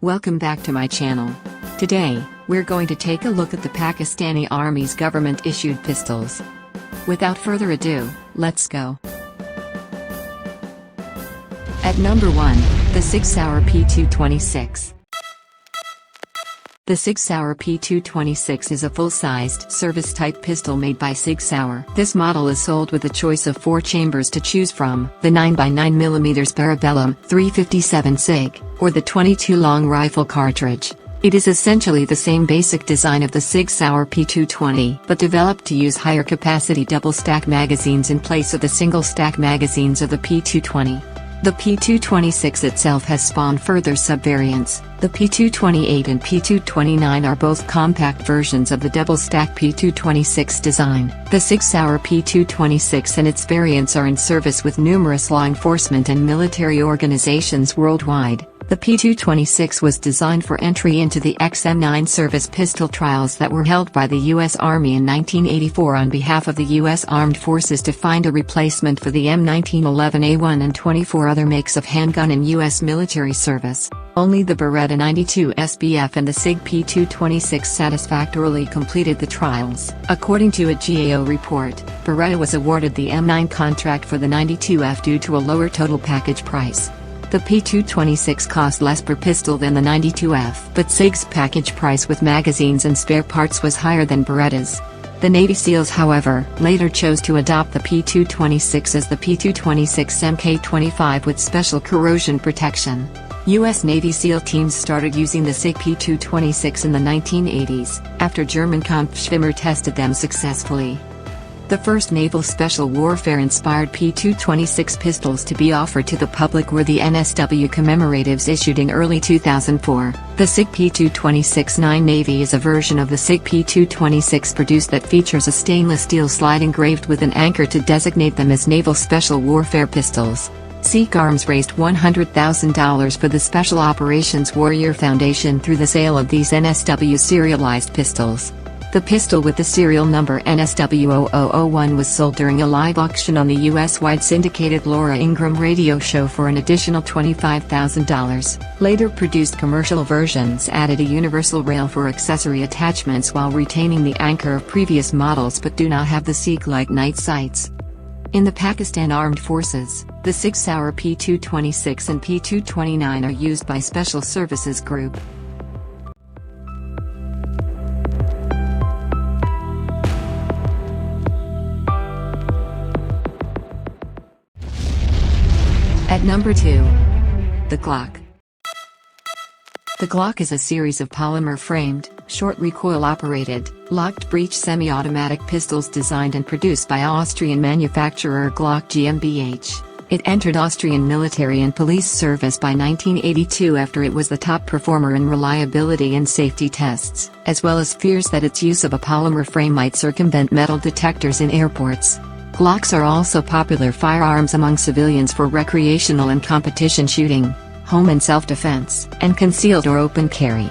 Welcome back to my channel. Today, we're going to take a look at the Pakistani Army's government-issued pistols. Without further ado, let's go. At number 1, the SIG Sauer P226. The SIG Sauer P226 is a full-sized, service-type pistol made by SIG Sauer. This model is sold with a choice of 4 chambers to choose from, the 9x9mm Parabellum 357 SIG, or the 22 long rifle cartridge. It is essentially the same basic design of the SIG Sauer P220, but developed to use higher capacity double-stack magazines in place of the single-stack magazines of the P220. The P226 itself has spawned further subvariants. The P228 and P229 are both compact versions of the double-stack P226 design. The SIG Sauer P226 and its variants are in service with numerous law enforcement and military organizations worldwide. The P226 was designed for entry into the XM9 service pistol trials that were held by the U.S. Army in 1984 on behalf of the U.S. Armed Forces to find a replacement for the M1911A1 and 24 other makes of handgun in U.S. military service. Only the Beretta 92 SBF and the SIG P226 satisfactorily completed the trials. According to a GAO report, Beretta was awarded the M9 contract for the 92F due to a lower total package price. The P226 cost less per pistol than the 92F, but SIG's package price with magazines and spare parts was higher than Beretta's. The Navy SEALs, however, later chose to adopt the P226 as the P226 Mk25 with special corrosion protection. U.S. Navy SEAL teams started using the SIG P226 in the 1980s, after German Kampfschwimmer tested them successfully. The first naval special warfare-inspired P226 pistols to be offered to the public were the NSW commemoratives issued in early 2004. The SIG P226-9 Navy is a version of the SIG P226 produced that features a stainless steel slide engraved with an anchor to designate them as naval special warfare pistols. Sikh Arms raised $100,000 for the Special Operations Warrior Foundation through the sale of these NSW serialized pistols. The pistol with the serial number NSW0001 was sold during a live auction on the US-wide syndicated Laura Ingraham radio show for an additional $25,000. Later produced commercial versions added a universal rail for accessory attachments while retaining the anchor of previous models but do not have the Sikh-like night sights. In the Pakistan Armed Forces, the SIG Sauer P226 and P229 are used by Special Services Group. At number 2. The Glock. The Glock is a series of polymer-framed, short recoil-operated, locked-breech semi-automatic pistols designed and produced by Austrian manufacturer Glock GmbH. It entered Austrian military and police service by 1982 after it was the top performer in reliability and safety tests, as well as fears that its use of a polymer frame might circumvent metal detectors in airports. Glocks are also popular firearms among civilians for recreational and competition shooting, home and self-defense, and concealed or open carry.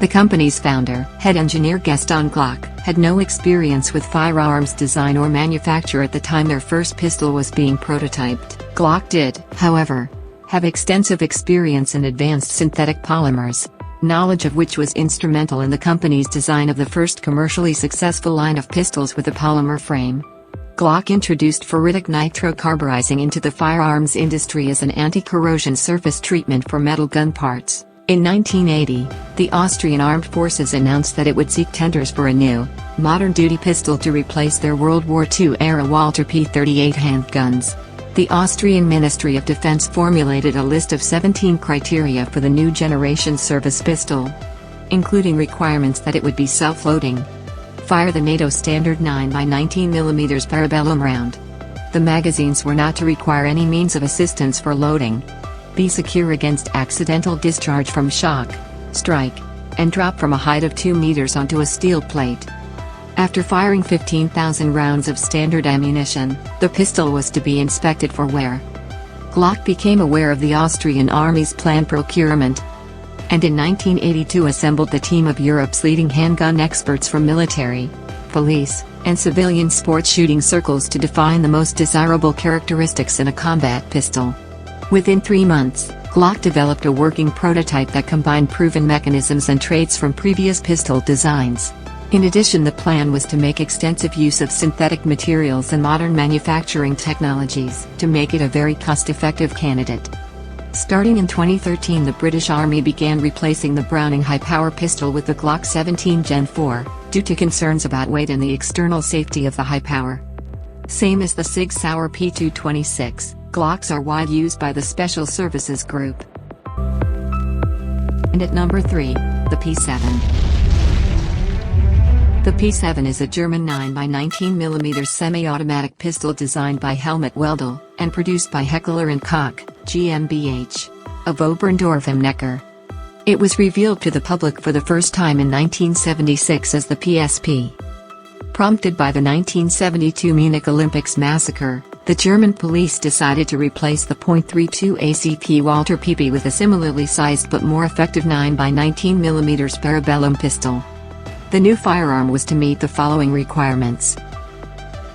The company's founder, head engineer Gaston Glock, had no experience with firearms design or manufacture at the time their first pistol was being prototyped. Glock did, however, have extensive experience in advanced synthetic polymers, knowledge of which was instrumental in the company's design of the first commercially successful line of pistols with a polymer frame. Glock introduced ferritic nitrocarburizing into the firearms industry as an anti-corrosion surface treatment for metal gun parts. In 1980, the Austrian Armed Forces announced that it would seek tenders for a new, modern-duty pistol to replace their World War II-era Walter P38 handguns. The Austrian Ministry of Defense formulated a list of 17 criteria for the new generation service pistol, including requirements that it would be self-loading, fire the NATO standard 9x19mm Parabellum round. The magazines were not to require any means of assistance for loading. Be secure against accidental discharge from shock, strike, and drop from a height of 2 meters onto a steel plate. After firing 15,000 rounds of standard ammunition, the pistol was to be inspected for wear. Glock became aware of the Austrian Army's planned procurement, and in 1982 assembled the team of Europe's leading handgun experts from military, police, and civilian sports shooting circles to define the most desirable characteristics in a combat pistol. Within 3 months, Glock developed a working prototype that combined proven mechanisms and traits from previous pistol designs. In addition, the plan was to make extensive use of synthetic materials and modern manufacturing technologies to make it a very cost-effective candidate. Starting in 2013, the British Army began replacing the Browning high-power pistol with the Glock 17 Gen 4, due to concerns about weight and the external safety of the high power. Same as the Sig Sauer P226, Glocks are widely used by the Special Services Group. And at number 3, the P7. The P7 is a German 9x19mm semi-automatic pistol designed by Helmut Weldl, and produced by Heckler & Koch, GmbH, of Oberndorf am Neckar. It was revealed to the public for the first time in 1976 as the PSP. Prompted by the 1972 Munich Olympics massacre, the German police decided to replace the .32 ACP Walter PP with a similarly sized but more effective 9x19mm Parabellum pistol. The new firearm was to meet the following requirements.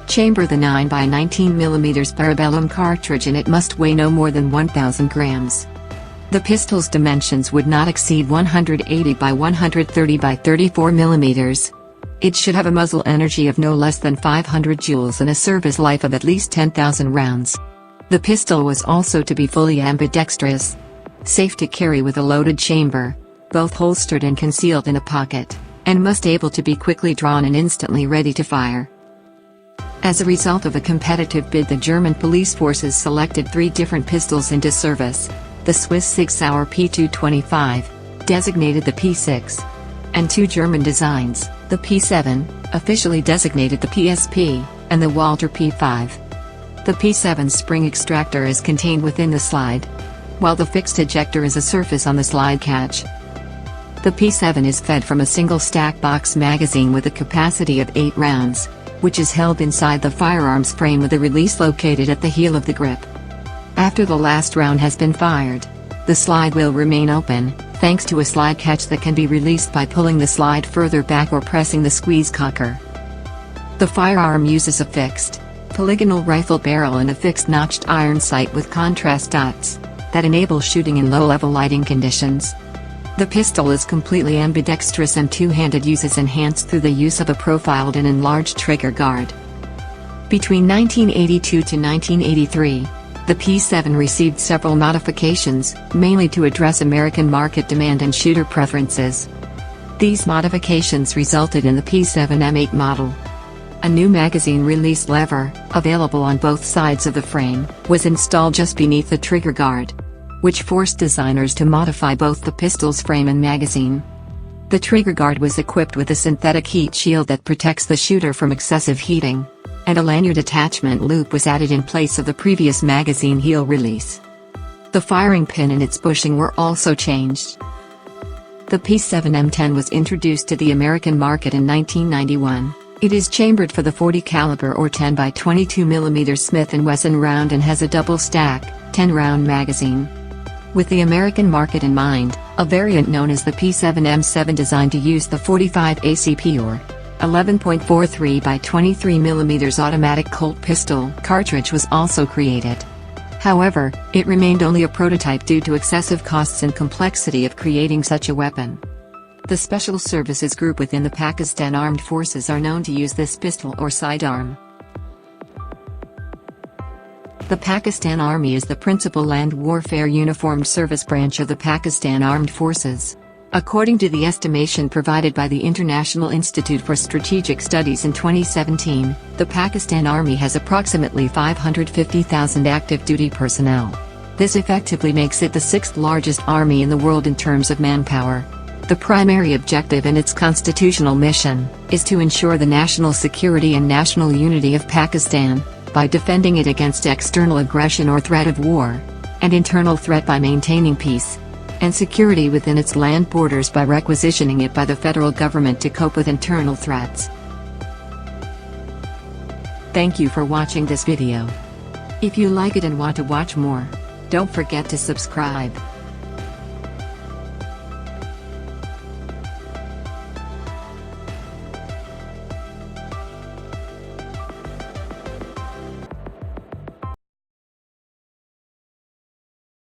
Chamber the 9x19mm Parabellum cartridge, and it must weigh no more than 1,000 grams. The pistol's dimensions would not exceed 180 by 130 by 34 mm. It should have a muzzle energy of no less than 500 joules and a service life of at least 10,000 rounds. The pistol was also to be fully ambidextrous, safe to carry with a loaded chamber, both holstered and concealed in a pocket, and must able to be quickly drawn and instantly ready to fire. As a result of a competitive bid, the German police forces selected 3 different pistols into service: the Swiss Sig Sauer P225, designated the P6, and 2 German designs, the P7, officially designated the PSP, and the Walter P5. The P7's spring extractor is contained within the slide, while the fixed ejector is a surface on the slide catch. The P7 is fed from a single stack box magazine with a capacity of 8 rounds, which is held inside the firearm's frame with a release located at the heel of the grip. After the last round has been fired, the slide will remain open, thanks to a slide catch that can be released by pulling the slide further back or pressing the squeeze cocker. The firearm uses a fixed, polygonal rifle barrel and a fixed notched iron sight with contrast dots, that enable shooting in low-level lighting conditions. The pistol is completely ambidextrous, and two-handed use is enhanced through the use of a profiled and enlarged trigger guard. Between 1982 to 1983, the P7 received several modifications, mainly to address American market demand and shooter preferences. These modifications resulted in the P7 M8 model. A new magazine release lever, available on both sides of the frame, was installed just beneath the trigger guard, which forced designers to modify both the pistol's frame and magazine. The trigger guard was equipped with a synthetic heat shield that protects the shooter from excessive heating, and a lanyard attachment loop was added in place of the previous magazine heel release. The firing pin and its bushing were also changed. The P7 M10 was introduced to the American market in 1991. It is chambered for the .40 caliber or 10 by 22 mm Smith & Wesson round and has a double stack, 10-round magazine. With the American market in mind, a variant known as the P7 M7 designed to use the .45 ACP or 11.43 by 23 mm automatic Colt pistol cartridge was also created. However, it remained only a prototype due to excessive costs and complexity of creating such a weapon. The Special Services Group within the Pakistan Armed Forces are known to use this pistol or sidearm. The Pakistan Army is the principal land warfare uniformed service branch of the Pakistan Armed Forces. According to the estimation provided by the International Institute for Strategic Studies in 2017, the Pakistan Army has approximately 550,000 active duty personnel. This effectively makes it the 6th largest army in the world in terms of manpower. The primary objective in its constitutional mission is to ensure the national security and national unity of Pakistan, by defending it against external aggression or threat of war, and internal threat by maintaining peace and security within its land borders by requisitioning it by the federal government to cope with internal threats. Thank you for watching this video. If you like it and want to watch more, don't forget to subscribe.